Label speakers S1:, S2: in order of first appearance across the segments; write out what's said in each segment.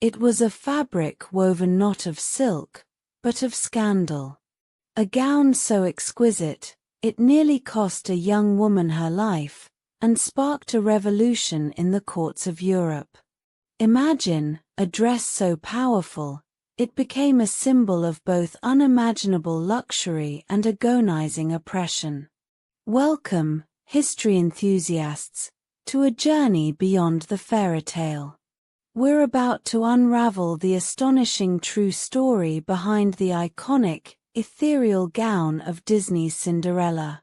S1: It was a fabric woven not of silk, but of scandal. A gown so exquisite, it nearly cost a young woman her life, and sparked a revolution in the courts of Europe. Imagine, a dress so powerful, it became a symbol of both unimaginable luxury and agonizing oppression. Welcome, history enthusiasts, to a journey beyond the fairy tale. We're about to unravel the astonishing true story behind the iconic, ethereal gown of Disney's Cinderella.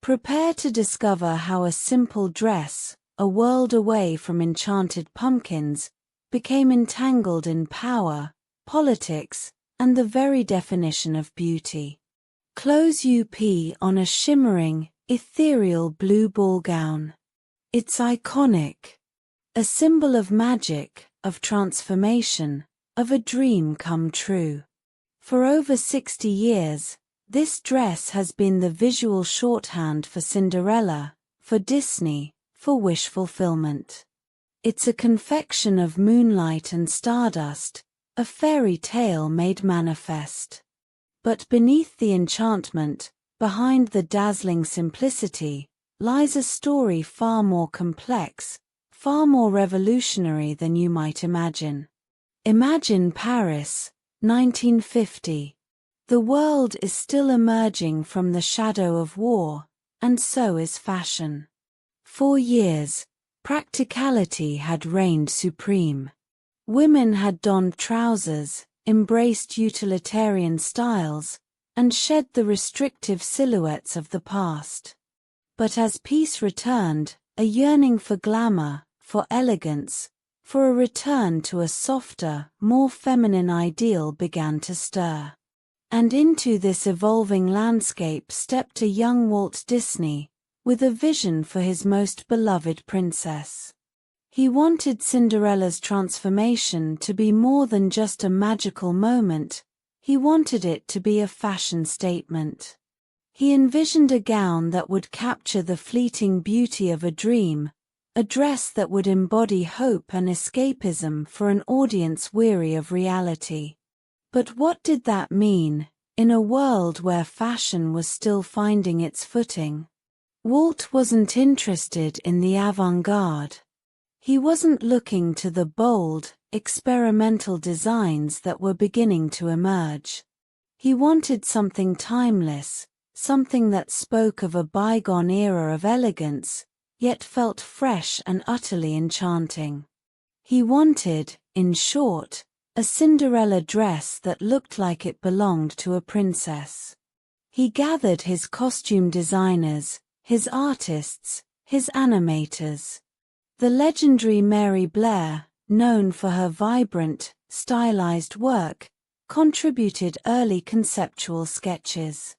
S1: Prepare to discover how a simple dress, a world away from enchanted pumpkins, became entangled in power, politics, and the very definition of beauty. Close up on a shimmering, ethereal blue ball gown. It's iconic. A symbol of magic, of transformation, of a dream come true. For over 60 years, this dress has been the visual shorthand for Cinderella, for Disney, for wish fulfillment. It's a confection of moonlight and stardust, a fairy tale made manifest. But beneath the enchantment, behind the dazzling simplicity, lies a story far more complex, far more revolutionary than you might imagine. Imagine Paris, 1950. The world is still emerging from the shadow of war, and so is fashion. For years, practicality had reigned supreme. Women had donned trousers, embraced utilitarian styles, and shed the restrictive silhouettes of the past. But as peace returned, a yearning for glamour, for elegance, for a return to a softer, more feminine ideal began to stir. And into this evolving landscape stepped a young Walt Disney, with a vision for his most beloved princess. He wanted Cinderella's transformation to be more than just a magical moment, he wanted it to be a fashion statement. He envisioned a gown that would capture the fleeting beauty of a dream, a dress that would embody hope and escapism for an audience weary of reality. But what did that mean, in a world where fashion was still finding its footing? Walt wasn't interested in the avant-garde. He wasn't looking to the bold, experimental designs that were beginning to emerge. He wanted something timeless, something that spoke of a bygone era of elegance, yet felt fresh and utterly enchanting. He wanted, in short, a Cinderella dress that looked like it belonged to a princess. He gathered his costume designers, his artists, his animators. The legendary Mary Blair, known for her vibrant, stylized work, contributed early conceptual sketches.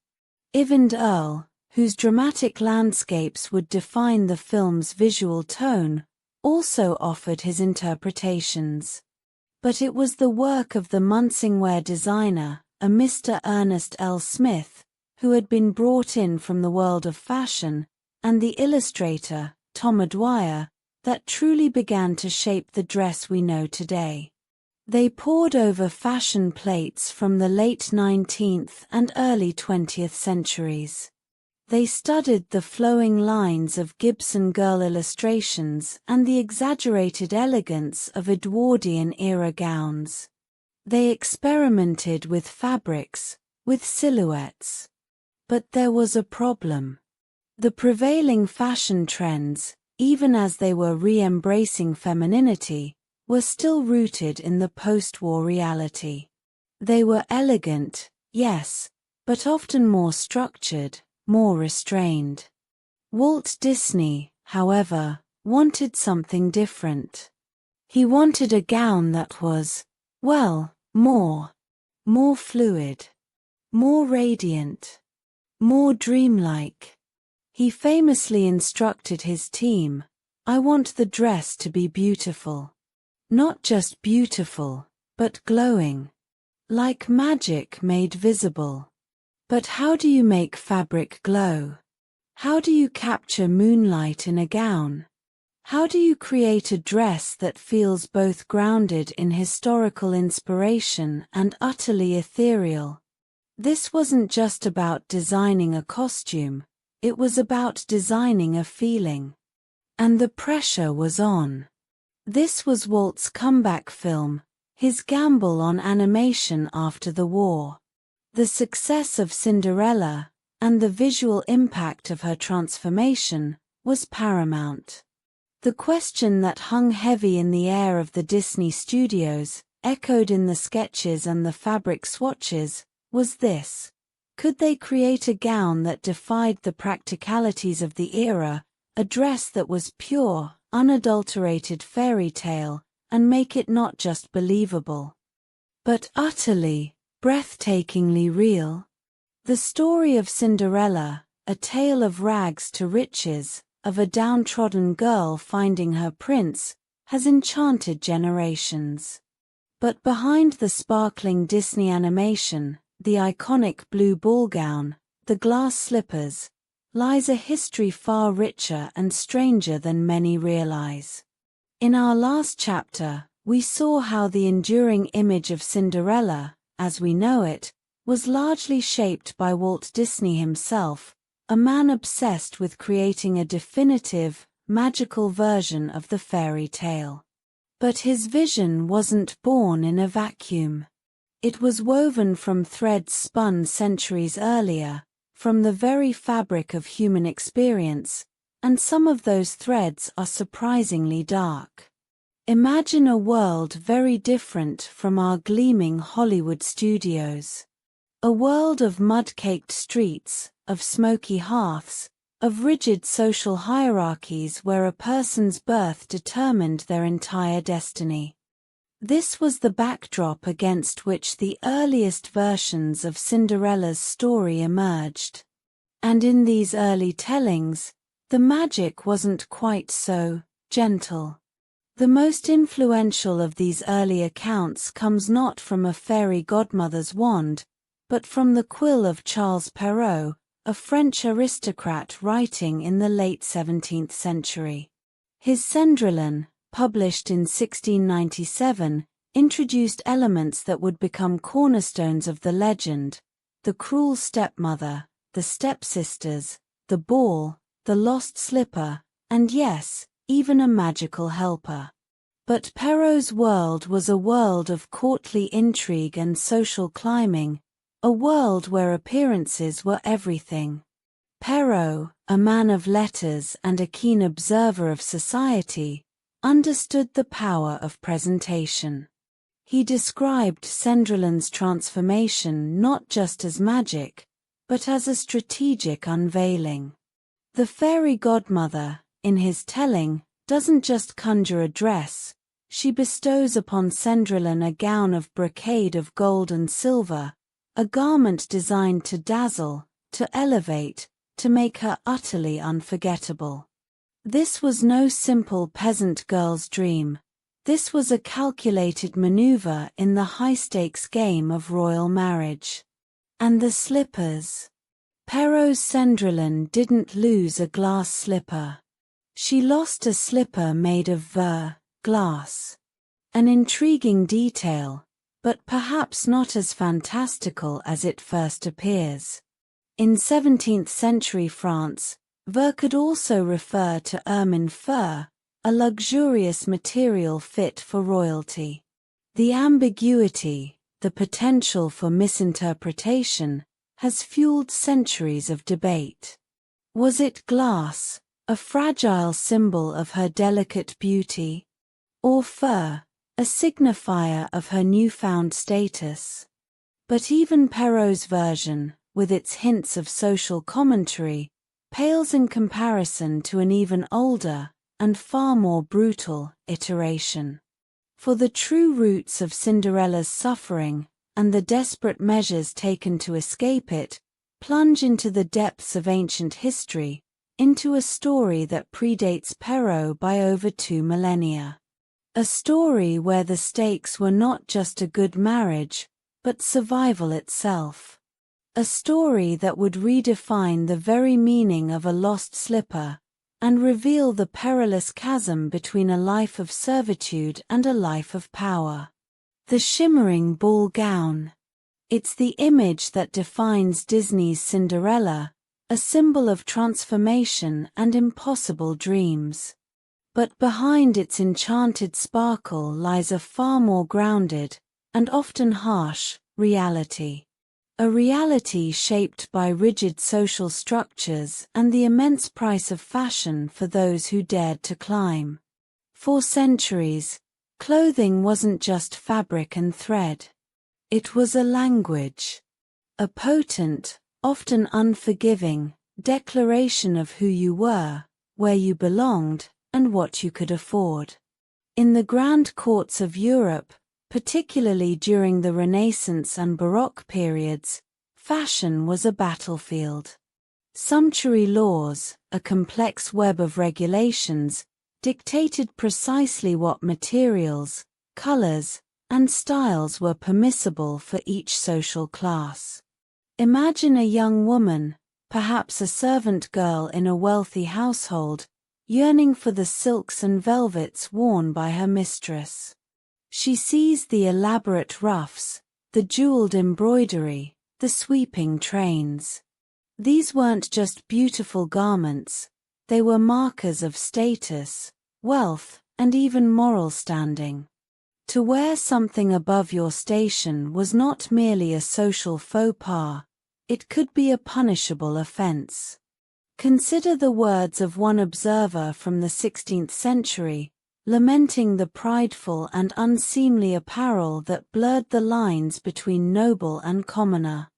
S1: Eyvind Earle, whose dramatic landscapes would define the film's visual tone, also offered his interpretations. But it was the work of the Munsingwear designer, a Mr. Ernest L. Smith, who had been brought in from the world of fashion, and the illustrator, Tom O'Dwyer, that truly began to shape the dress we know today. They pored over fashion plates from the late 19th and early 20th centuries. They studied the flowing lines of Gibson girl illustrations and the exaggerated elegance of Edwardian-era gowns. They experimented with fabrics, with silhouettes. But there was a problem. The prevailing fashion trends, even as they were re-embracing femininity, were still rooted in the post-war reality. They were elegant, yes, but often more structured, more restrained. Walt Disney, however, wanted something different. He wanted a gown that was, well, more fluid, more radiant, more dreamlike. He famously instructed his team, "I want the dress to be beautiful. Not just beautiful, but glowing. Like magic made visible." But how do you make fabric glow? How do you capture moonlight in a gown? How do you create a dress that feels both grounded in historical inspiration and utterly ethereal? This wasn't just about designing a costume, it was about designing a feeling. And the pressure was on. This was Walt's comeback film, his gamble on animation after the war. The success of Cinderella, and the visual impact of her transformation, was paramount. The question that hung heavy in the air of the Disney studios, echoed in the sketches and the fabric swatches, was this: could they create a gown that defied the practicalities of the era, a dress that was pure, unadulterated fairy tale, and make it not just believable, but utterly, breathtakingly real? The story of Cinderella, a tale of rags to riches, of a downtrodden girl finding her prince, has enchanted generations. But behind the sparkling Disney animation, the iconic blue ball gown, the glass slippers, lies a history far richer and stranger than many realize. In our last chapter, we saw how the enduring image of Cinderella, as we know it, was largely shaped by Walt Disney himself, a man obsessed with creating a definitive, magical version of the fairy tale. But his vision wasn't born in a vacuum. It was woven from threads spun centuries earlier, from the very fabric of human experience, and some of those threads are surprisingly dark. Imagine a world very different from our gleaming Hollywood studios. A world of mud-caked streets, of smoky hearths, of rigid social hierarchies where a person's birth determined their entire destiny. This was the backdrop against which the earliest versions of Cinderella's story emerged. And in these early tellings, the magic wasn't quite so gentle. The most influential of these early accounts comes not from a fairy godmother's wand, but from the quill of Charles Perrault, a French aristocrat writing in the late 17th century. His Cendrillon, published in 1697, introduced elements that would become cornerstones of the legend: the cruel stepmother, the stepsisters, the ball, the lost slipper, and yes, even a magical helper. But Perrault's world was a world of courtly intrigue and social climbing, a world where appearances were everything. Perrault, a man of letters and a keen observer of society, understood the power of presentation. He described Cendrillon's transformation not just as magic, but as a strategic unveiling. The fairy godmother, in his telling, doesn't just conjure a dress, she bestows upon Cendrillon a gown of brocade of gold and silver, a garment designed to dazzle, to elevate, to make her utterly unforgettable. This was no simple peasant girl's dream. This was a calculated maneuver in the high-stakes game of royal marriage. And the slippers. Perrault's Cendrillon didn't lose a glass slipper. She lost a slipper made of glass. An intriguing detail, but perhaps not as fantastical as it first appears. In 17th century France, ver could also refer to ermine fur, a luxurious material fit for royalty. The ambiguity, the potential for misinterpretation, has fueled centuries of debate. Was it glass, a fragile symbol of her delicate beauty? Or fur, a signifier of her newfound status? But even Perrault's version, with its hints of social commentary, pales in comparison to an even older, and far more brutal, iteration. For the true roots of Cinderella's suffering, and the desperate measures taken to escape it, plunge into the depths of ancient history, into a story that predates Perrault by over 2 millennia. A story where the stakes were not just a good marriage, but survival itself. A story that would redefine the very meaning of a lost slipper, and reveal the perilous chasm between a life of servitude and a life of power. The shimmering ball gown. It's the image that defines Disney's Cinderella, a symbol of transformation and impossible dreams. But behind its enchanted sparkle lies a far more grounded, and often harsh, reality. A reality shaped by rigid social structures and the immense price of fashion for those who dared to climb. For centuries, clothing wasn't just fabric and thread. It was a language. A potent, often unforgiving, declaration of who you were, where you belonged, and what you could afford. In the grand courts of Europe, particularly during the Renaissance and Baroque periods, fashion was a battlefield. Sumptuary laws, a complex web of regulations, dictated precisely what materials, colors, and styles were permissible for each social class. Imagine a young woman, perhaps a servant girl in a wealthy household, yearning for the silks and velvets worn by her mistress. She sees the elaborate ruffs, the jeweled embroidery, the sweeping trains. These weren't just beautiful garments, they were markers of status, wealth, and even moral standing. To wear something above your station was not merely a social faux pas, it could be a punishable offense. Consider the words of one observer from the 16th century, lamenting the prideful and unseemly apparel that blurred the lines between noble and commoner.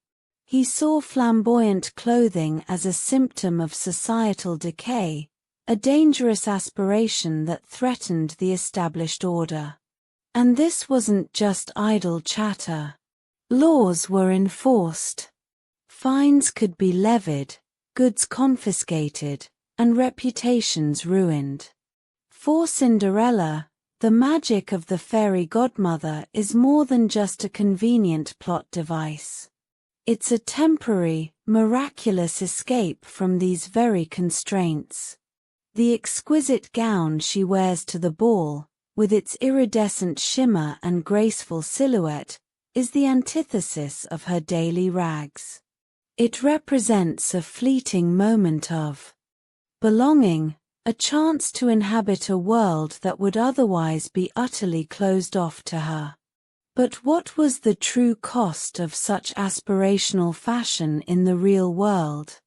S1: He saw flamboyant clothing as a symptom of societal decay, a dangerous aspiration that threatened the established order. And this wasn't just idle chatter. Laws were enforced. Fines could be levied, goods confiscated, and reputations ruined. For Cinderella, the magic of the fairy godmother is more than just a convenient plot device. It's a temporary, miraculous escape from these very constraints. The exquisite gown she wears to the ball, with its iridescent shimmer and graceful silhouette, is the antithesis of her daily rags. It represents a fleeting moment of belonging, a chance to inhabit a world that would otherwise be utterly closed off to her. But what was the true cost of such aspirational fashion in the real world?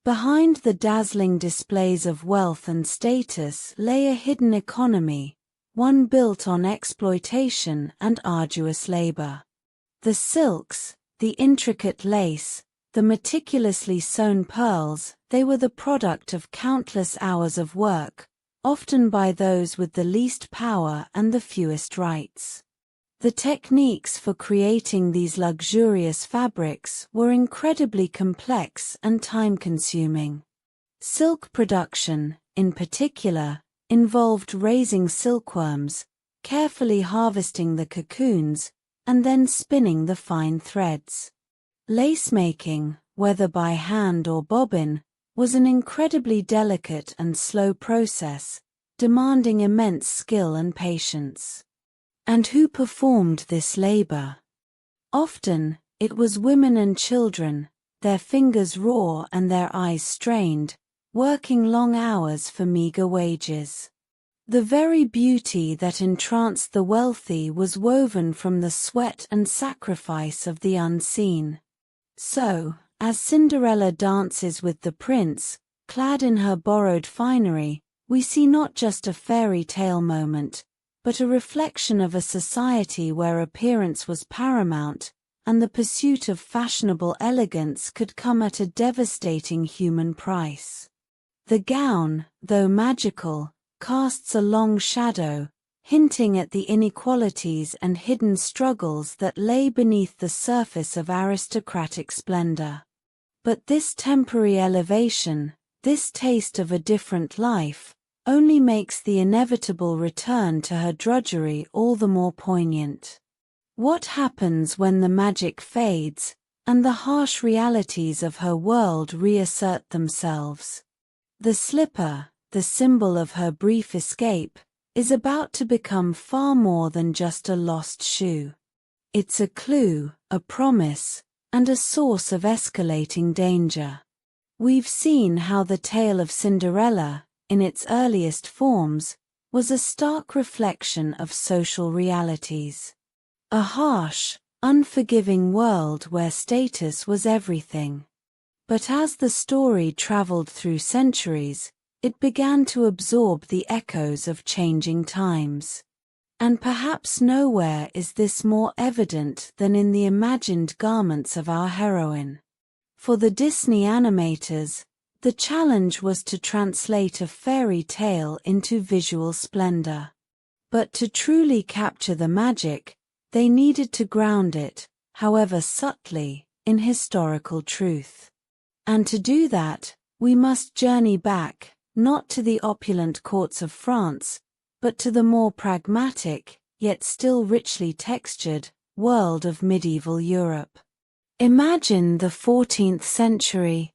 S1: Behind the dazzling displays of wealth and status lay a hidden economy, one built on exploitation and arduous labor. The silks, the intricate lace, the meticulously sewn pearls, they were the product of countless hours of work, often by those with the least power and the fewest rights. The techniques for creating these luxurious fabrics were incredibly complex and time-consuming. Silk production, in particular, involved raising silkworms, carefully harvesting the cocoons, and then spinning the fine threads. Lace-making, whether by hand or bobbin, was an incredibly delicate and slow process, demanding immense skill and patience. And who performed this labor? Often, it was women and children, their fingers raw and their eyes strained, working long hours for meager wages. The very beauty that entranced the wealthy was woven from the sweat and sacrifice of the unseen. So, as Cinderella dances with the prince, clad in her borrowed finery, we see not just a fairy tale moment, but a reflection of a society where appearance was paramount, and the pursuit of fashionable elegance could come at a devastating human price. The gown, though magical, casts a long shadow, hinting at the inequalities and hidden struggles that lay beneath the surface of aristocratic splendor. But this temporary elevation, this taste of a different life, only makes the inevitable return to her drudgery all the more poignant. What happens when the magic fades, and the harsh realities of her world reassert themselves? The slipper, the symbol of her brief escape, is about to become far more than just a lost shoe. It's a clue, a promise, and a source of escalating danger. We've seen how the tale of Cinderella, in its earliest forms, was a stark reflection of social realities. A harsh, unforgiving world where status was everything. But as the story traveled through centuries, it began to absorb the echoes of changing times. And perhaps nowhere is this more evident than in the imagined garments of our heroine. For the Disney animators, the challenge was to translate a fairy tale into visual splendor. But to truly capture the magic, they needed to ground it, however subtly, in historical truth. And to do that, we must journey back, not to the opulent courts of France, but to the more pragmatic, yet still richly textured, world of medieval Europe. Imagine the 14th century,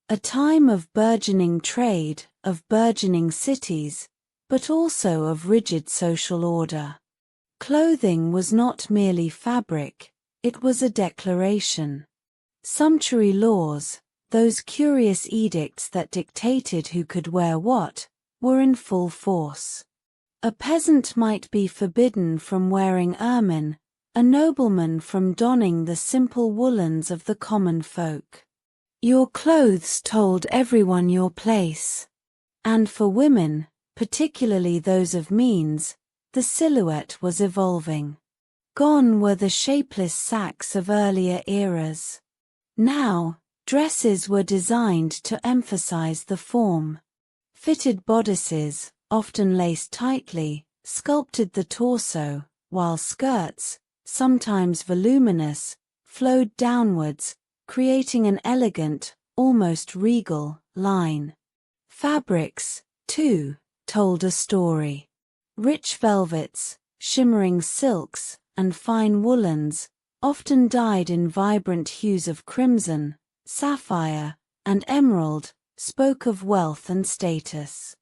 S1: a time of burgeoning trade, of burgeoning cities, but also of rigid social order. Clothing was not merely fabric, it was a declaration. Sumptuary laws, those curious edicts that dictated who could wear what, were in full force. A peasant might be forbidden from wearing ermine, a nobleman from donning the simple woolens of the common folk. Your clothes told everyone your place. And for women, particularly those of means, the silhouette was evolving. Gone were the shapeless sacques of earlier eras. Now, dresses were designed to emphasize the form. Fitted bodices, often laced tightly, sculpted the torso, while skirts, sometimes voluminous, flowed downwards, creating an elegant, almost regal, line. Fabrics, too, told a story. Rich velvets, shimmering silks, and fine woolens, often dyed in vibrant hues of crimson, sapphire, and emerald, spoke of wealth and status.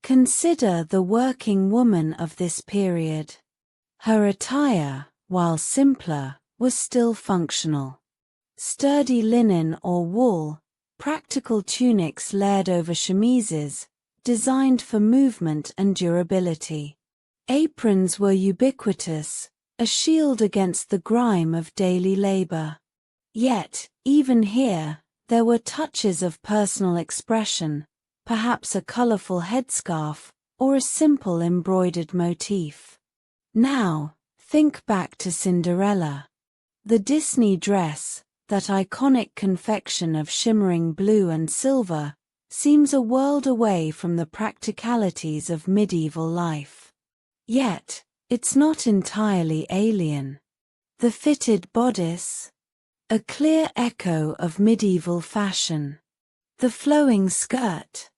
S1: Consider the working woman of this period. Her attire, while simpler, was still functional. Sturdy linen or wool, practical tunics layered over chemises, designed for movement and durability. Aprons were ubiquitous, a shield against the grime of daily labor. Yet, even here, there were touches of personal expression, perhaps a colorful headscarf, or a simple embroidered motif. Now, think back to Cinderella. The Disney dress, that iconic confection of shimmering blue and silver, seems a world away from the practicalities of medieval life. Yet, it's not entirely alien. The fitted bodice, a clear echo of medieval fashion. The flowing skirt,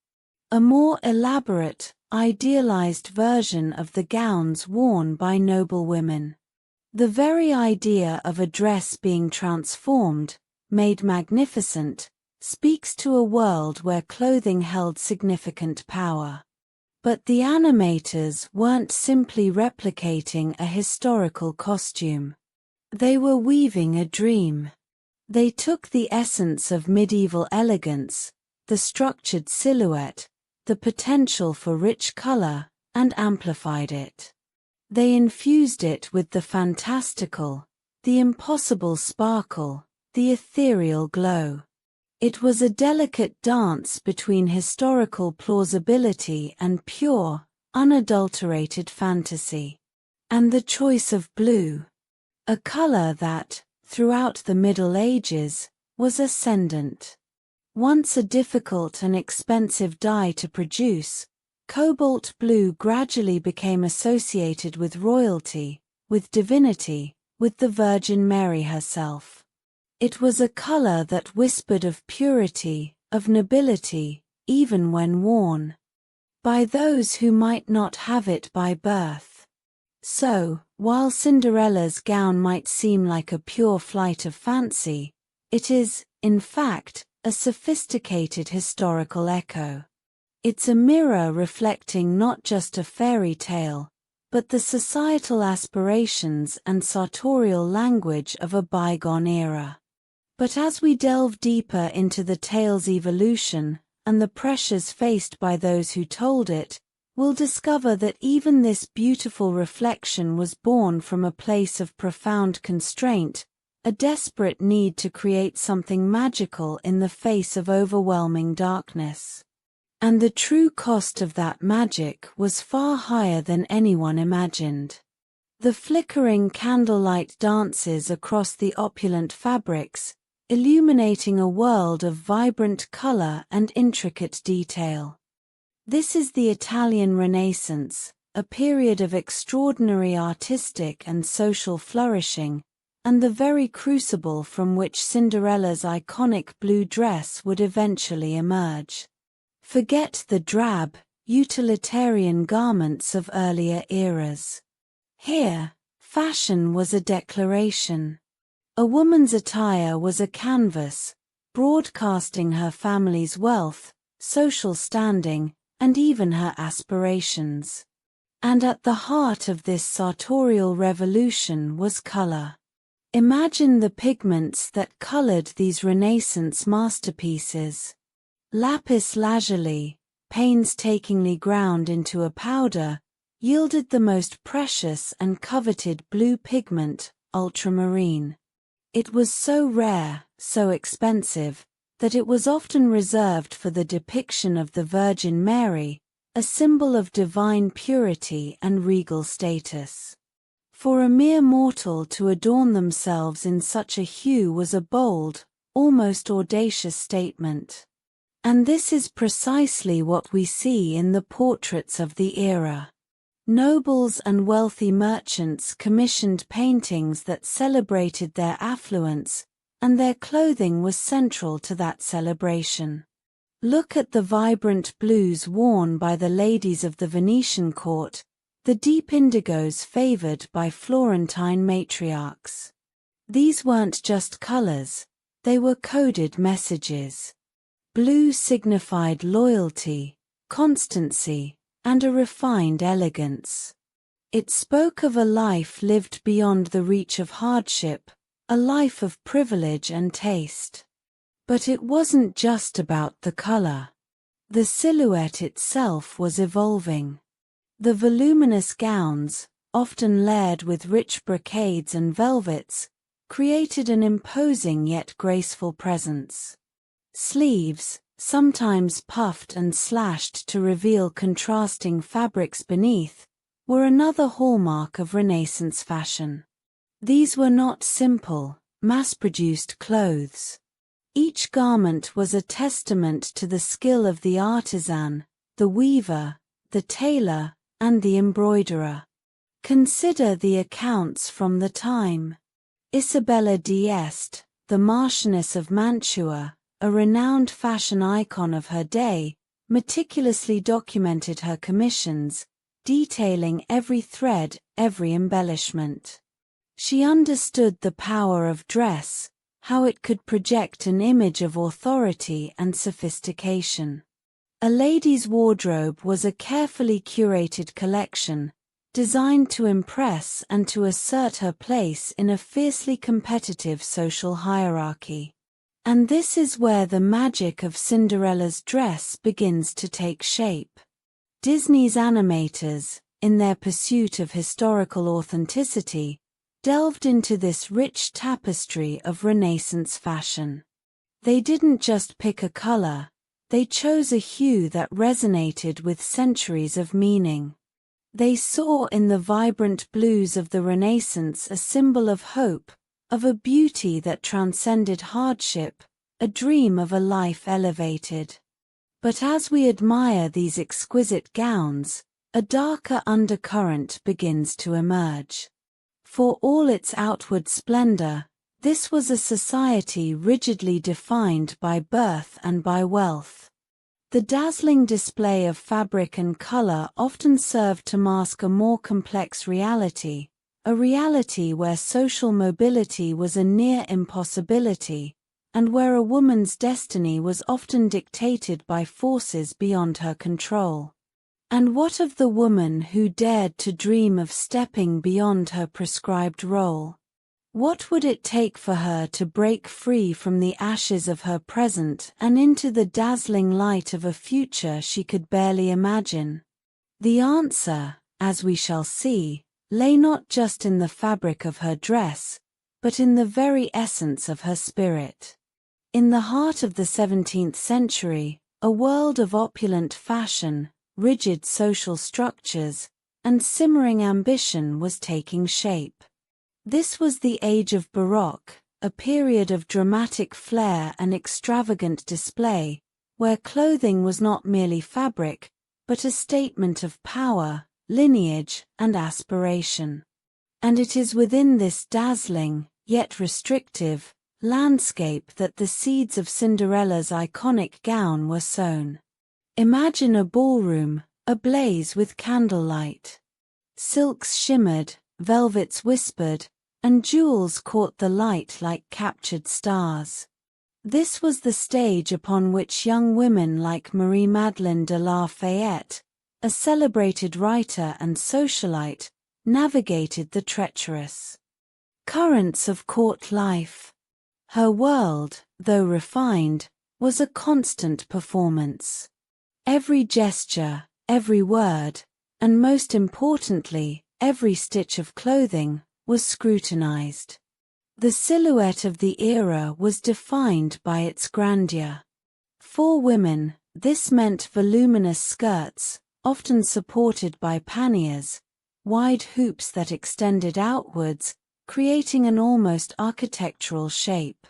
S1: a more elaborate, idealized version of the gowns worn by noble women. The very idea of a dress being transformed, made magnificent, speaks to a world where clothing held significant power. But the animators weren't simply replicating a historical costume. They were weaving a dream. They took the essence of medieval elegance, the structured silhouette, the potential for rich color, and amplified it. They infused it with the fantastical, the impossible sparkle, the ethereal glow. It was a delicate dance between historical plausibility and pure, unadulterated fantasy. And the choice of blue, a color that, throughout the Middle Ages, was ascendant. Once a difficult and expensive dye to produce, cobalt blue gradually became associated with royalty, with divinity, with the Virgin Mary herself. It was a color that whispered of purity, of nobility, even when worn by those who might not have it by birth. So, while Cinderella's gown might seem like a pure flight of fancy, it is, in fact, a sophisticated historical echo. It's a mirror reflecting not just a fairy tale, but the societal aspirations and sartorial language of a bygone era. But as we delve deeper into the tale's evolution, and the pressures faced by those who told it, we'll discover that even this beautiful reflection was born from a place of profound constraint, a desperate need to create something magical in the face of overwhelming darkness. And the true cost of that magic was far higher than anyone imagined. The flickering candlelight dances across the opulent fabrics, illuminating a world of vibrant color and intricate detail. This is the Italian Renaissance, a period of extraordinary artistic and social flourishing, and the very crucible from which Cinderella's iconic blue dress would eventually emerge. Forget the drab, utilitarian garments of earlier eras. Here, fashion was a declaration. A woman's attire was a canvas, broadcasting her family's wealth, social standing, and even her aspirations. And at the heart of this sartorial revolution was color. Imagine the pigments that colored these Renaissance masterpieces. Lapis lazuli, painstakingly ground into a powder, yielded the most precious and coveted blue pigment, ultramarine. It was so rare, so expensive, that it was often reserved for the depiction of the Virgin Mary, a symbol of divine purity and regal status. For a mere mortal to adorn themselves in such a hue was a bold, almost audacious statement. And this is precisely what we see in the portraits of the era. Nobles and wealthy merchants commissioned paintings that celebrated their affluence, and their clothing was central to that celebration. Look at the vibrant blues worn by the ladies of the Venetian court, the deep indigos favored by Florentine matriarchs. These weren't just colors, they were coded messages. Blue signified loyalty, constancy, and a refined elegance. It spoke of a life lived beyond the reach of hardship, a life of privilege and taste. But it wasn't just about the color. The silhouette itself was evolving. The voluminous gowns, often layered with rich brocades and velvets, created an imposing yet graceful presence. Sleeves, sometimes puffed and slashed to reveal contrasting fabrics beneath, were another hallmark of Renaissance fashion. These were not simple, mass-produced clothes. Each garment was a testament to the skill of the artisan, the weaver, the tailor, and the embroiderer. Consider the accounts from the time. Isabella d'Este, the Marchioness of Mantua, a renowned fashion icon of her day, meticulously documented her commissions, detailing every thread, every embellishment. She understood the power of dress, how it could project an image of authority and sophistication. A lady's wardrobe was a carefully curated collection, designed to impress and to assert her place in a fiercely competitive social hierarchy. And this is where the magic of Cinderella's dress begins to take shape. Disney's animators, in their pursuit of historical authenticity, delved into this rich tapestry of Renaissance fashion. They didn't just pick a color, they chose a hue that resonated with centuries of meaning. They saw in the vibrant blues of the Renaissance a symbol of hope, of a beauty that transcended hardship, a dream of a life elevated. But as we admire these exquisite gowns, a darker undercurrent begins to emerge. For all its outward splendor, this was a society rigidly defined by birth and by wealth. The dazzling display of fabric and color often served to mask a more complex reality, a reality where social mobility was a near impossibility, and where a woman's destiny was often dictated by forces beyond her control. And what of the woman who dared to dream of stepping beyond her prescribed role? What would it take for her to break free from the ashes of her present and into the dazzling light of a future she could barely imagine? The answer, as we shall see, lay not just in the fabric of her dress, but in the very essence of her spirit. In the heart of the 17th century, a world of opulent fashion, rigid social structures, and simmering ambition was taking shape. This was the age of Baroque, a period of dramatic flair and extravagant display, where clothing was not merely fabric, but a statement of power, lineage, and aspiration. And it is within this dazzling, yet restrictive, landscape that the seeds of Cinderella's iconic gown were sown. Imagine a ballroom, ablaze with candlelight. Silks shimmered, velvets whispered, and jewels caught the light like captured stars. This was the stage upon which young women like Marie-Madeleine de La Fayette, a celebrated writer and socialite, navigated the treacherous currents of court life. Her world, though refined, was a constant performance. Every gesture, every word, and most importantly, every stitch of clothing, was scrutinized. The silhouette of the era was defined by its grandeur. For women, this meant voluminous skirts, often supported by panniers, wide hoops that extended outwards, creating an almost architectural shape.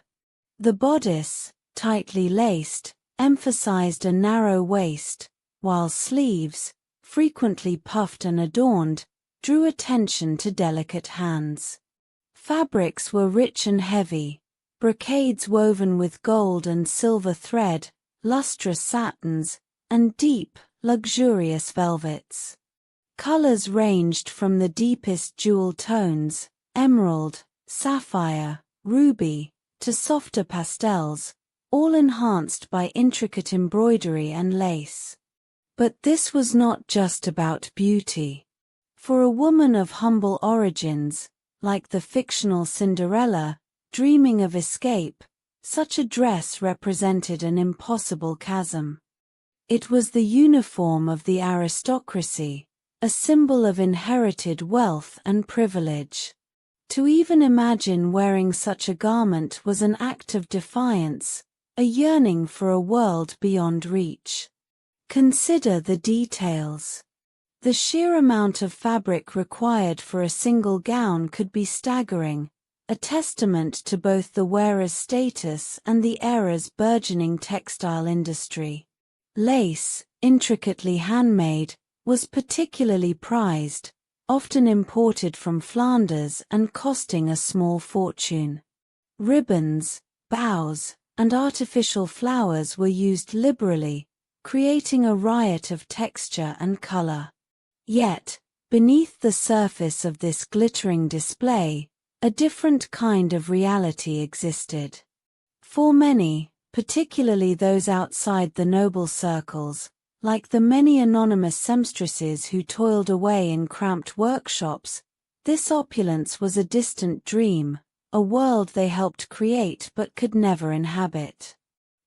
S1: The bodice, tightly laced, emphasized a narrow waist, while sleeves, frequently puffed and adorned, drew attention to delicate hands. Fabrics were rich and heavy, brocades woven with gold and silver thread, lustrous satins, and deep, luxurious velvets. Colors ranged from the deepest jewel tones, emerald, sapphire, ruby, to softer pastels, all enhanced by intricate embroidery and lace. But this was not just about beauty. For a woman of humble origins, like the fictional Cinderella, dreaming of escape, such a dress represented an impossible chasm. It was the uniform of the aristocracy, a symbol of inherited wealth and privilege. To even imagine wearing such a garment was an act of defiance, a yearning for a world beyond reach. Consider the details. The sheer amount of fabric required for a single gown could be staggering, a testament to both the wearer's status and the era's burgeoning textile industry. Lace, intricately handmade, was particularly prized, often imported from Flanders and costing a small fortune. Ribbons, bows, and artificial flowers were used liberally, creating a riot of texture and color. Yet, beneath the surface of this glittering display, a different kind of reality existed. For many, particularly those outside the noble circles, like the many anonymous seamstresses who toiled away in cramped workshops, this opulence was a distant dream, a world they helped create but could never inhabit.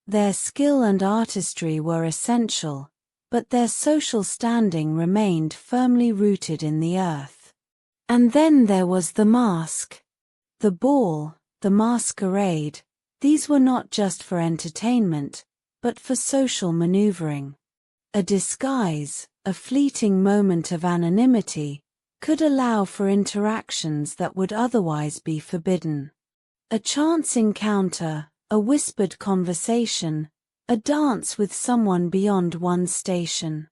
S1: Their skill and artistry were essential, but their social standing remained firmly rooted in the earth. And then there was the mask. The ball, the masquerade, these were not just for entertainment, but for social maneuvering. A disguise, a fleeting moment of anonymity, could allow for interactions that would otherwise be forbidden. A chance encounter, a whispered conversation, a dance with someone beyond one's station.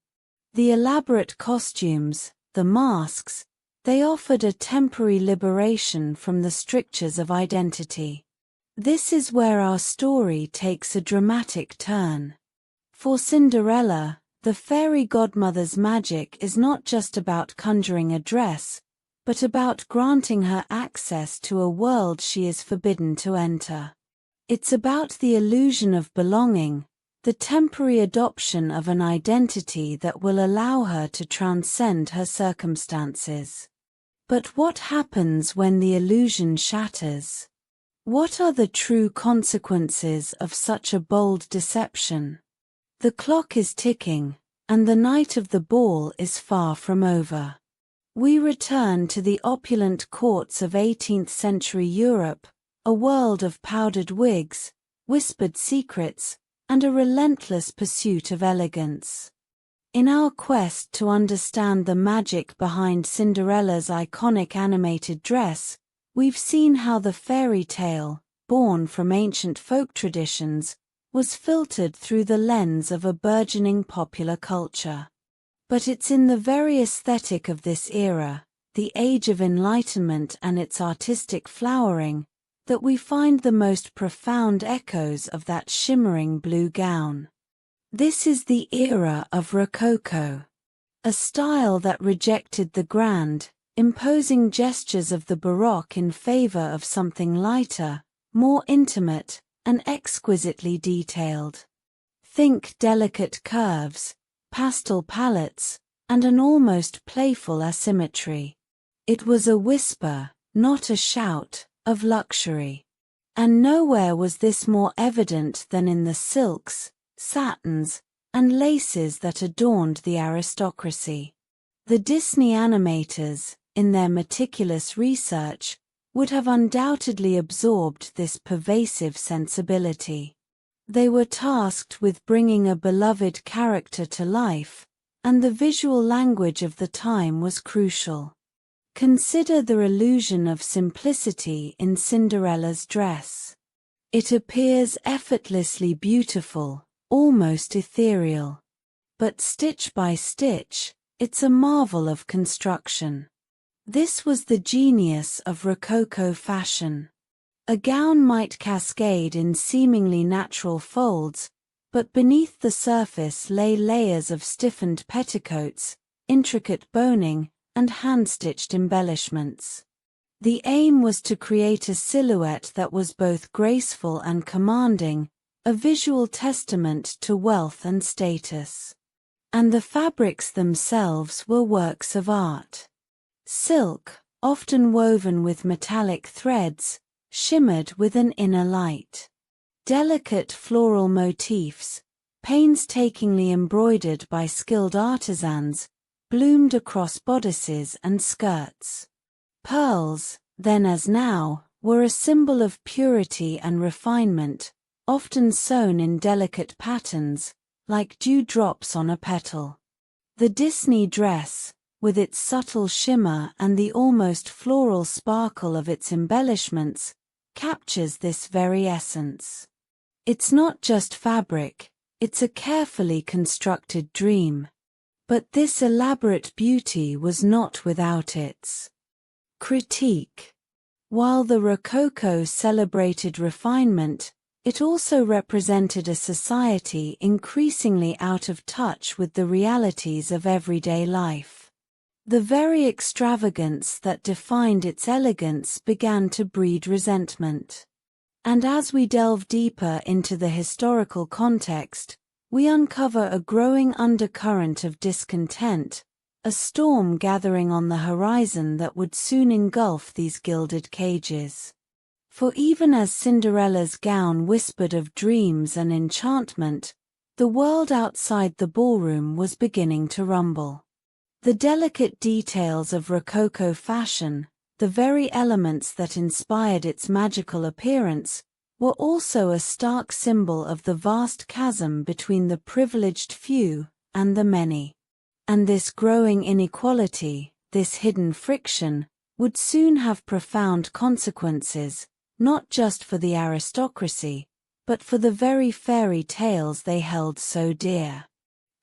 S1: The elaborate costumes, the masks, they offered a temporary liberation from the strictures of identity. This is where our story takes a dramatic turn. For Cinderella, the fairy godmother's magic is not just about conjuring a dress, but about granting her access to a world she is forbidden to enter. It's about the illusion of belonging, the temporary adoption of an identity that will allow her to transcend her circumstances. But what happens when the illusion shatters? What are the true consequences of such a bold deception? The clock is ticking, and the night of the ball is far from over. We return to the opulent courts of 18th century Europe, a world of powdered wigs, whispered secrets, and a relentless pursuit of elegance. In our quest to understand the magic behind Cinderella's iconic animated dress, we've seen how the fairy tale, born from ancient folk traditions, was filtered through the lens of a burgeoning popular culture. But it's in the very aesthetic of this era, the Age of Enlightenment and its artistic flowering, that we find the most profound echoes of that shimmering blue gown. This is the era of Rococo, a style that rejected the grand, imposing gestures of the Baroque in favor of something lighter, more intimate, and exquisitely detailed. Think delicate curves, pastel palettes, and an almost playful asymmetry. It was a whisper, not a shout, of luxury. And nowhere was this more evident than in the silks, satins, and laces that adorned the aristocracy. The Disney animators, in their meticulous research, would have undoubtedly absorbed this pervasive sensibility. They were tasked with bringing a beloved character to life, and the visual language of the time was crucial. Consider the illusion of simplicity in Cinderella's dress. It appears effortlessly beautiful, almost ethereal. But stitch by stitch, it's a marvel of construction. This was the genius of Rococo fashion. A gown might cascade in seemingly natural folds, but beneath the surface lay layers of stiffened petticoats, intricate boning, and hand-stitched embellishments. The aim was to create a silhouette that was both graceful and commanding, a visual testament to wealth and status. And the fabrics themselves were works of art. Silk, often woven with metallic threads, shimmered with an inner light. Delicate floral motifs, painstakingly embroidered by skilled artisans, bloomed across bodices and skirts. Pearls, then as now, were a symbol of purity and refinement, often sewn in delicate patterns, like dewdrops on a petal. The Disney dress, with its subtle shimmer and the almost floral sparkle of its embellishments, captures this very essence. It's not just fabric, it's a carefully constructed dream. But this elaborate beauty was not without its critique. While the Rococo celebrated refinement, it also represented a society increasingly out of touch with the realities of everyday life. The very extravagance that defined its elegance began to breed resentment. And as we delve deeper into the historical context, we uncover a growing undercurrent of discontent, a storm gathering on the horizon that would soon engulf these gilded cages. For even as Cinderella's gown whispered of dreams and enchantment, the world outside the ballroom was beginning to rumble. The delicate details of Rococo fashion, the very elements that inspired its magical appearance, were also a stark symbol of the vast chasm between the privileged few and the many. And this growing inequality, this hidden friction, would soon have profound consequences, not just for the aristocracy, but for the very fairy tales they held so dear.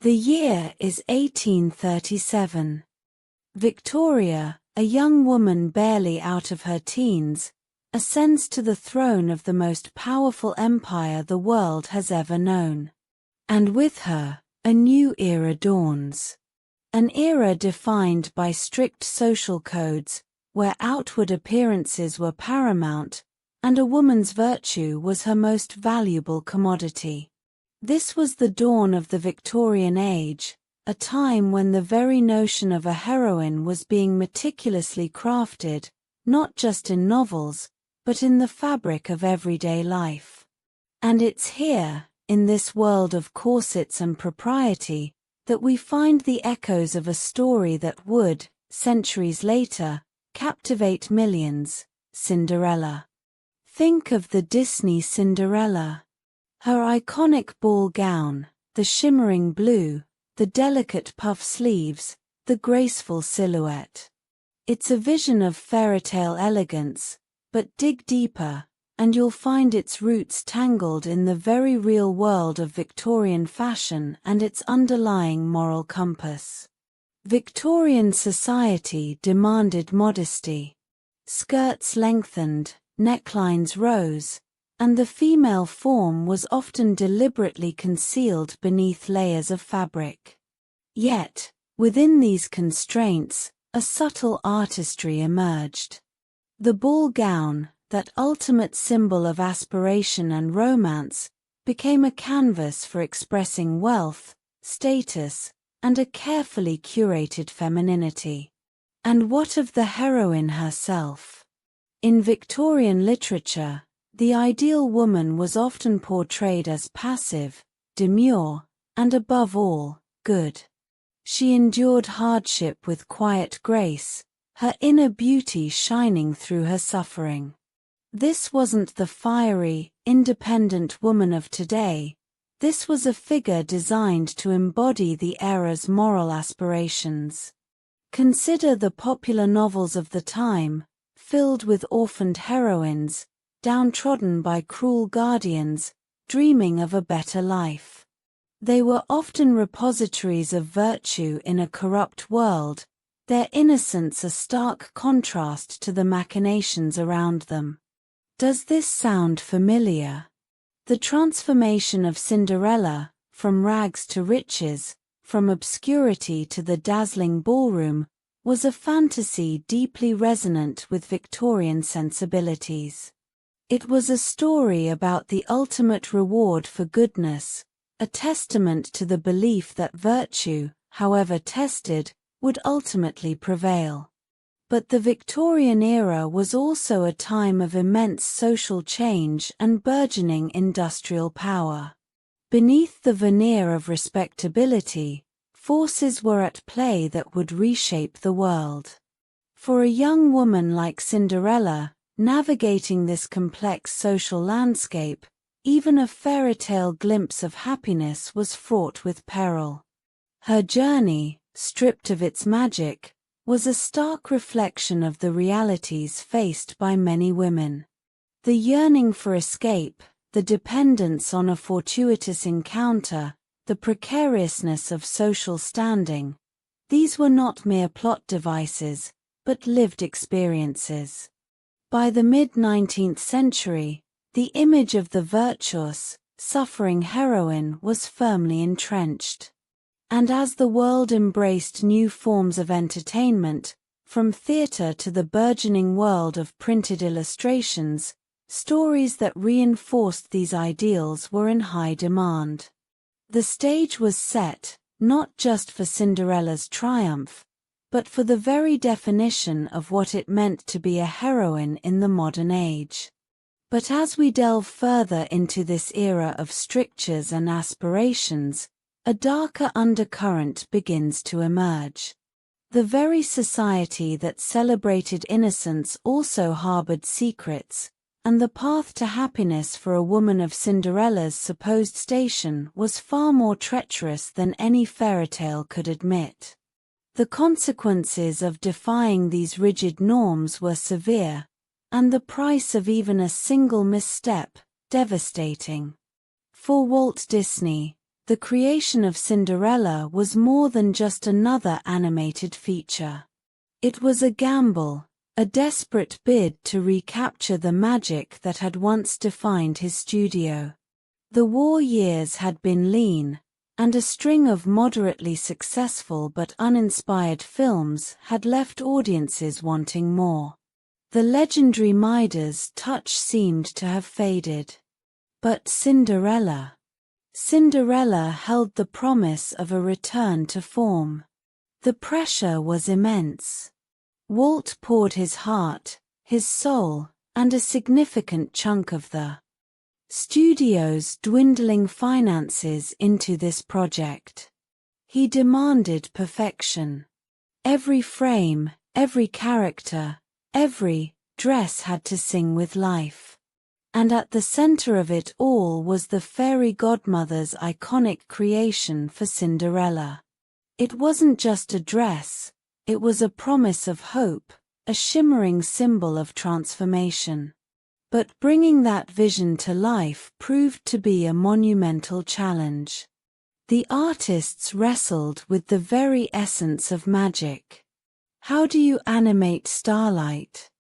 S1: The year is 1837. Victoria, a young woman barely out of her teens, ascends to the throne of the most powerful empire the world has ever known. And with her, a new era dawns. An era defined by strict social codes, where outward appearances were paramount, and a woman's virtue was her most valuable commodity. This was the dawn of the Victorian Age, a time when the very notion of a heroine was being meticulously crafted, not just in novels, but in the fabric of everyday life. And it's here, in this world of corsets and propriety, that we find the echoes of a story that would, centuries later, captivate millions: Cinderella. Think of the Disney Cinderella. Her iconic ball gown, the shimmering blue, the delicate puff sleeves, the graceful silhouette. It's a vision of fairytale elegance, but dig deeper, and you'll find its roots tangled in the very real world of Victorian fashion and its underlying moral compass. Victorian society demanded modesty. Skirts lengthened, necklines rose, and the female form was often deliberately concealed beneath layers of fabric. Yet, within these constraints, a subtle artistry emerged. The ball gown, that ultimate symbol of aspiration and romance, became a canvas for expressing wealth, status, and a carefully curated femininity. And what of the heroine herself? In Victorian literature, the ideal woman was often portrayed as passive, demure, and above all, good. She endured hardship with quiet grace, her inner beauty shining through her suffering. This wasn't the fiery, independent woman of today. This was a figure designed to embody the era's moral aspirations. Consider the popular novels of the time, filled with orphaned heroines, downtrodden by cruel guardians, dreaming of a better life. They were often repositories of virtue in a corrupt world, their innocence a stark contrast to the machinations around them. Does this sound familiar? The transformation of Cinderella, from rags to riches, from obscurity to the dazzling ballroom, was a fantasy deeply resonant with Victorian sensibilities. It was a story about the ultimate reward for goodness, a testament to the belief that virtue, however tested, would ultimately prevail. But the Victorian era was also a time of immense social change and burgeoning industrial power. Beneath the veneer of respectability, forces were at play that would reshape the world. For a young woman like Cinderella, navigating this complex social landscape, even a fairy tale glimpse of happiness was fraught with peril. Her journey, stripped of its magic, was a stark reflection of the realities faced by many women. The yearning for escape, the dependence on a fortuitous encounter, the precariousness of social standing, these were not mere plot devices, but lived experiences. By the mid-19th century, the image of the virtuous, suffering heroine was firmly entrenched. And as the world embraced new forms of entertainment, from theater to the burgeoning world of printed illustrations, stories that reinforced these ideals were in high demand. The stage was set, not just for Cinderella's triumph, but for the very definition of what it meant to be a heroine in the modern age. But as we delve further into this era of strictures and aspirations, a darker undercurrent begins to emerge. The very society that celebrated innocence also harbored secrets, and the path to happiness for a woman of Cinderella's supposed station was far more treacherous than any fairy tale could admit. The consequences of defying these rigid norms were severe, and the price of even a single misstep, devastating. For Walt Disney, the creation of Cinderella was more than just another animated feature. It was a gamble, a desperate bid to recapture the magic that had once defined his studio. The war years had been lean, and a string of moderately successful but uninspired films had left audiences wanting more. The legendary Midas touch seemed to have faded. But Cinderella held the promise of a return to form. The pressure was immense. Walt poured his heart, his soul, and a significant chunk of the studio's dwindling finances into this project. He demanded perfection. Every frame, every character, every dress had to sing with life. And at the center of it all was the fairy godmother's iconic creation for Cinderella. It wasn't just a dress, it was a promise of hope, a shimmering symbol of transformation. But bringing that vision to life proved to be a monumental challenge. The artists wrestled with the very essence of magic. How do you animate starlight?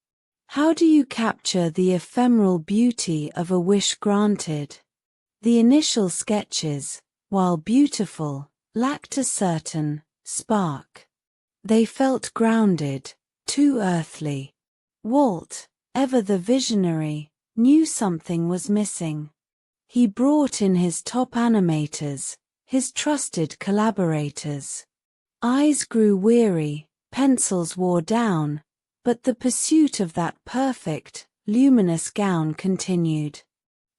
S1: How do you capture the ephemeral beauty of a wish granted? The initial sketches, while beautiful, lacked a certain spark. They felt grounded, too earthly. Walt, ever the visionary, knew something was missing. He brought in his top animators, his trusted collaborators. Eyes grew weary, pencils wore down, but the pursuit of that perfect, luminous gown continued.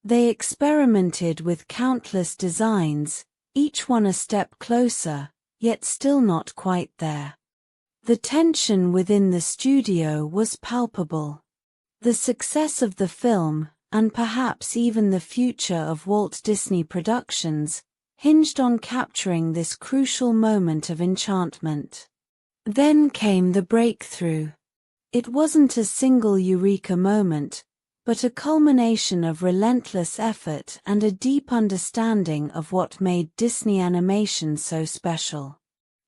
S1: They experimented with countless designs, each one a step closer, yet still not quite there. The tension within the studio was palpable. The success of the film, and perhaps even the future of Walt Disney Productions, hinged on capturing this crucial moment of enchantment. Then came the breakthrough. It wasn't a single eureka moment, but a culmination of relentless effort and a deep understanding of what made Disney animation so special.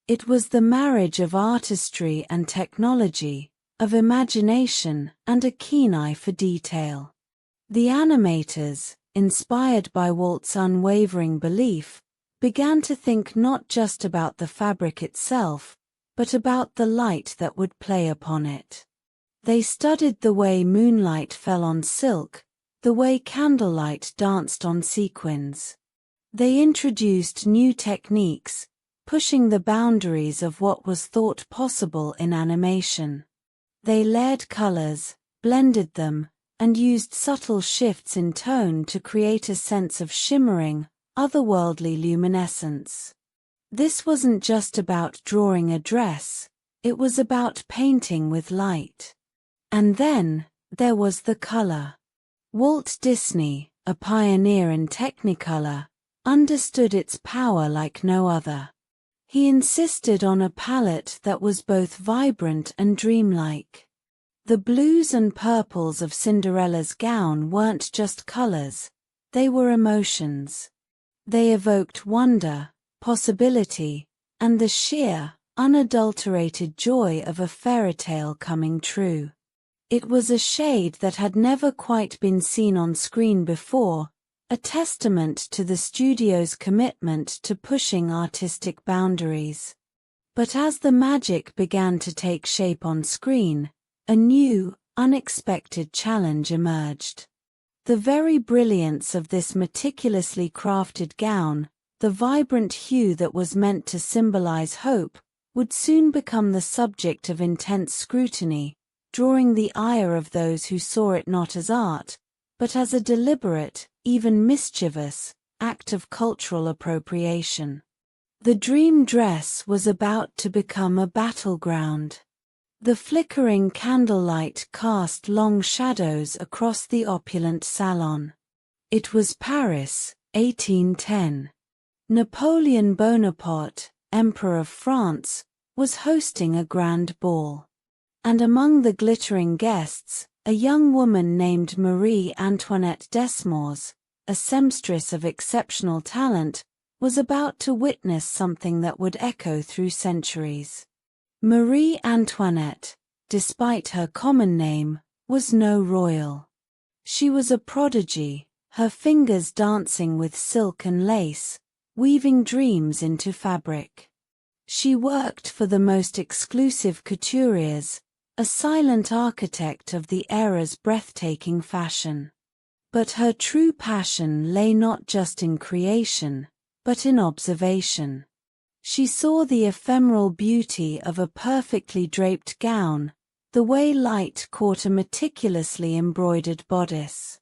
S1: It was the marriage of artistry and technology, of imagination and a keen eye for detail. The animators, inspired by Walt's unwavering belief, began to think not just about the fabric itself, but about the light that would play upon it. They studied the way moonlight fell on silk, the way candlelight danced on sequins. They introduced new techniques, pushing the boundaries of what was thought possible in animation. They layered colors, blended them, and used subtle shifts in tone to create a sense of shimmering, otherworldly luminescence. This wasn't just about drawing a dress, it was about painting with light. And then, there was the color. Walt Disney, a pioneer in Technicolor, understood its power like no other. He insisted on a palette that was both vibrant and dreamlike. The blues and purples of Cinderella's gown weren't just colors, they were emotions. They evoked wonder, possibility, and the sheer, unadulterated joy of a fairy tale coming true. It was a shade that had never quite been seen on screen before, a testament to the studio's commitment to pushing artistic boundaries. But as the magic began to take shape on screen, a new, unexpected challenge emerged. The very brilliance of this meticulously crafted gown, the vibrant hue that was meant to symbolize hope, would soon become the subject of intense scrutiny, drawing the ire of those who saw it not as art, but as a deliberate, even mischievous, act of cultural appropriation. The dream dress was about to become a battleground. The flickering candlelight cast long shadows across the opulent salon. It was Paris, 1810. Napoleon Bonaparte, Emperor of France, was hosting a grand ball. And among the glittering guests, a young woman named Marie Antoinette Desmours, a seamstress of exceptional talent, was about to witness something that would echo through centuries. Marie Antoinette, despite her common name, was no royal. She was a prodigy, her fingers dancing with silk and lace, weaving dreams into fabric. She worked for the most exclusive couturiers, a silent architect of the era's breathtaking fashion. But her true passion lay not just in creation, but in observation. She saw the ephemeral beauty of a perfectly draped gown, the way light caught a meticulously embroidered bodice.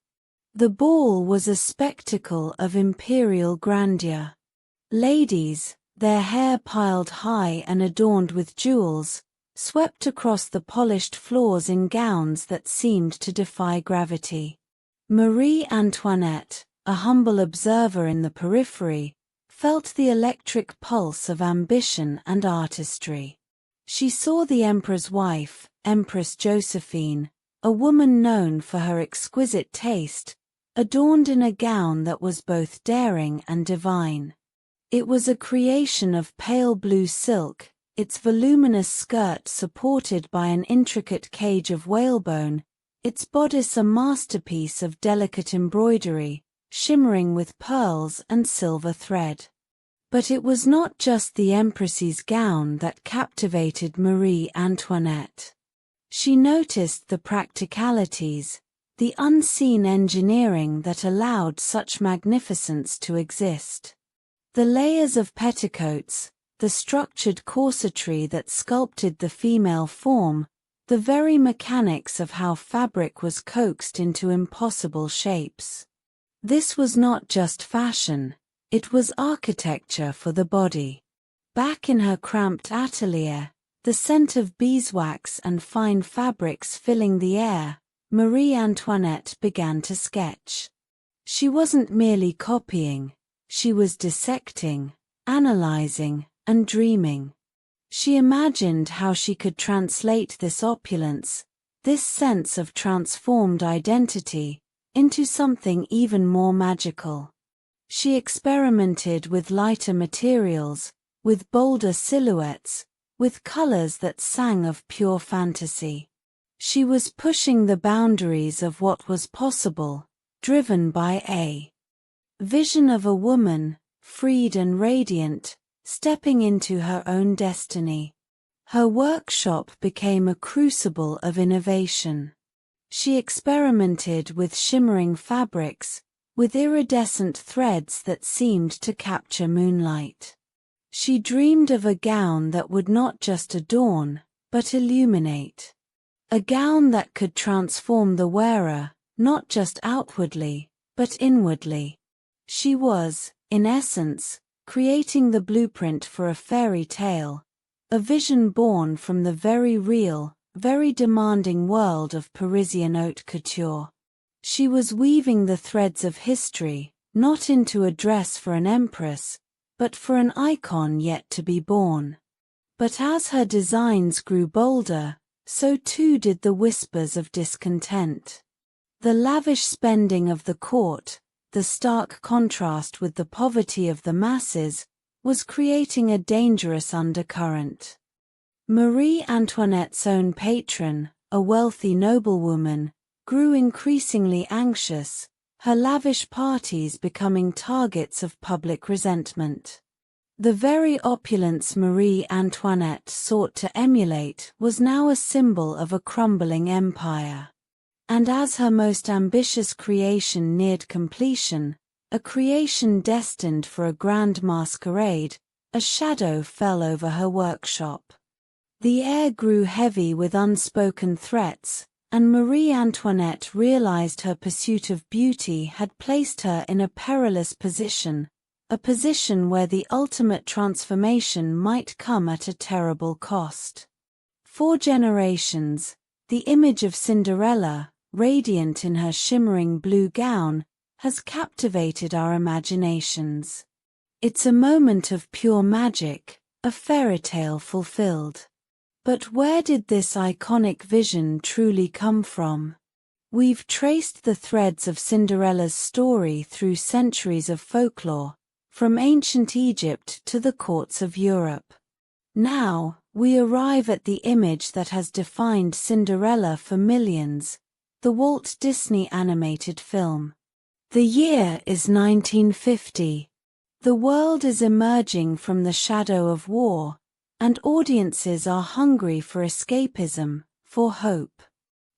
S1: The ball was a spectacle of imperial grandeur. Ladies, their hair piled high and adorned with jewels, swept across the polished floors in gowns that seemed to defy gravity. Marie Antoinette, a humble observer in the periphery, felt the electric pulse of ambition and artistry. She saw the emperor's wife, Empress Josephine, a woman known for her exquisite taste, adorned in a gown that was both daring and divine. It was a creation of pale blue silk, its voluminous skirt supported by an intricate cage of whalebone, its bodice a masterpiece of delicate embroidery, shimmering with pearls and silver thread. But it was not just the Empress's gown that captivated Marie Antoinette. She noticed the practicalities, the unseen engineering that allowed such magnificence to exist. The layers of petticoats, the structured corsetry that sculpted the female form, the very mechanics of how fabric was coaxed into impossible shapes. This was not just fashion, it was architecture for the body. Back in her cramped atelier, the scent of beeswax and fine fabrics filling the air, Marie Antoinette began to sketch. She wasn't merely copying, she was dissecting, analyzing, and dreaming. She imagined how she could translate this opulence, this sense of transformed identity, into something even more magical. She experimented with lighter materials, with bolder silhouettes, with colors that sang of pure fantasy. She was pushing the boundaries of what was possible, driven by a vision of a woman, freed and radiant, stepping into her own destiny. Her workshop became a crucible of innovation. She experimented with shimmering fabrics, with iridescent threads that seemed to capture moonlight. She dreamed of a gown that would not just adorn, but illuminate. A gown that could transform the wearer, not just outwardly, but inwardly. She was, in essence, creating the blueprint for a fairy tale, a vision born from the very real, very demanding world of Parisian haute couture. She was weaving the threads of history, not into a dress for an empress, but for an icon yet to be born. But as her designs grew bolder, so too did the whispers of discontent. The lavish spending of the court, the stark contrast with the poverty of the masses, was creating a dangerous undercurrent. Marie Antoinette's own patron, a wealthy noblewoman, grew increasingly anxious, her lavish parties becoming targets of public resentment. The very opulence Marie Antoinette sought to emulate was now a symbol of a crumbling empire. And as her most ambitious creation neared completion, a creation destined for a grand masquerade, a shadow fell over her workshop. The air grew heavy with unspoken threats, and Marie Antoinette realized her pursuit of beauty had placed her in a perilous position, a position where the ultimate transformation might come at a terrible cost. For generations, the image of Cinderella, radiant in her shimmering blue gown, has captivated our imaginations. It's a moment of pure magic, a fairy tale fulfilled. But where did this iconic vision truly come from? We've traced the threads of Cinderella's story through centuries of folklore, from ancient Egypt to the courts of Europe. Now, we arrive at the image that has defined Cinderella for millions, the Walt Disney animated film. The year is 1950. The world is emerging from the shadow of war, and audiences are hungry for escapism, for hope.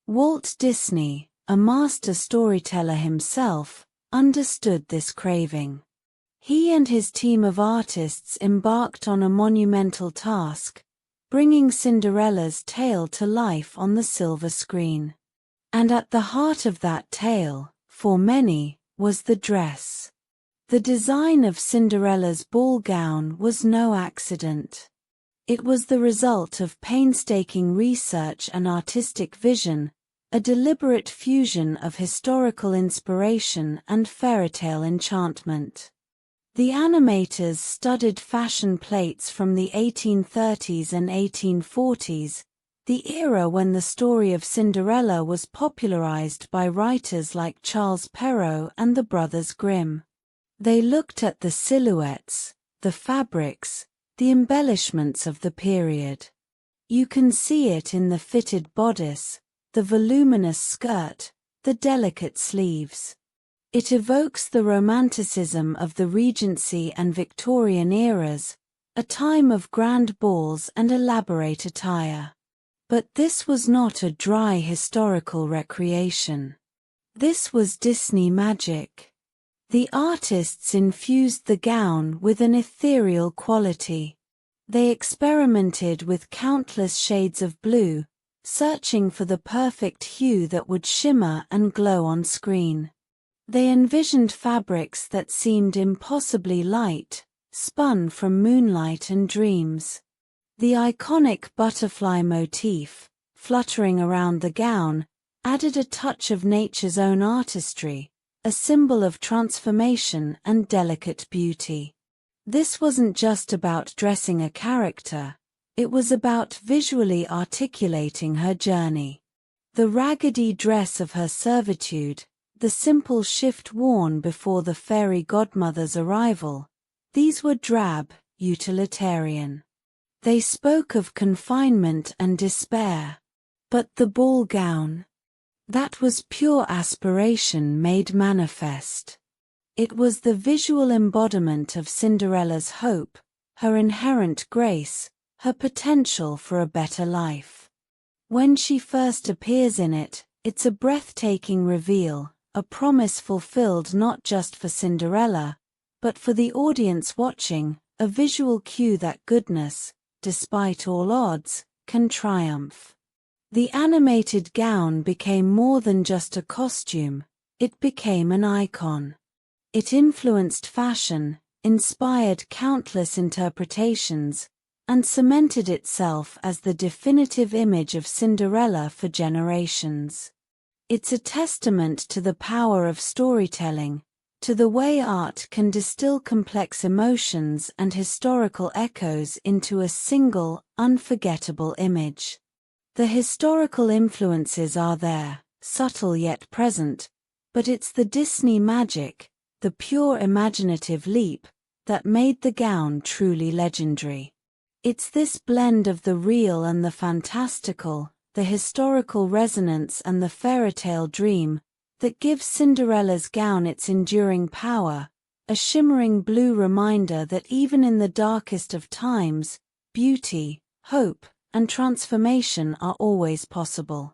S1: Walt Disney, a master storyteller himself, understood this craving. He and his team of artists embarked on a monumental task, bringing Cinderella's tale to life on the silver screen. And at the heart of that tale, for many, was the dress. The design of Cinderella's ball gown was no accident. It was the result of painstaking research and artistic vision, a deliberate fusion of historical inspiration and fairytale enchantment. The animators studied fashion plates from the 1830s and 1840s, the era when the story of Cinderella was popularized by writers like Charles Perrault and the Brothers Grimm. They looked at the silhouettes, the fabrics, the embellishments of the period. You can see it in the fitted bodice, the voluminous skirt, the delicate sleeves. It evokes the romanticism of the Regency and Victorian eras, a time of grand balls and elaborate attire. But this was not a dry historical recreation. This was Disney magic. The artists infused the gown with an ethereal quality. They experimented with countless shades of blue, searching for the perfect hue that would shimmer and glow on screen. They envisioned fabrics that seemed impossibly light, spun from moonlight and dreams. The iconic butterfly motif, fluttering around the gown, added a touch of nature's own artistry, a symbol of transformation and delicate beauty. This wasn't just about dressing a character, it was about visually articulating her journey. The raggedy dress of her servitude, the simple shift worn before the fairy godmother's arrival, these were drab, utilitarian. They spoke of confinement and despair. But the ball gown? That was pure aspiration made manifest. It was the visual embodiment of Cinderella's hope, her inherent grace, her potential for a better life. When she first appears in it, it's a breathtaking reveal, a promise fulfilled not just for Cinderella, but for the audience watching, a visual cue that goodness, despite all odds, can triumph. The animated gown became more than just a costume, it became an icon. It influenced fashion, inspired countless interpretations, and cemented itself as the definitive image of Cinderella for generations. It's a testament to the power of storytelling, to the way art can distill complex emotions and historical echoes into a single, unforgettable image. The historical influences are there, subtle yet present, but it's the Disney magic, the pure imaginative leap, that made the gown truly legendary. It's this blend of the real and the fantastical, the historical resonance and the fairytale dream, that gives Cinderella's gown its enduring power, a shimmering blue reminder that even in the darkest of times, beauty, hope, and transformation are always possible.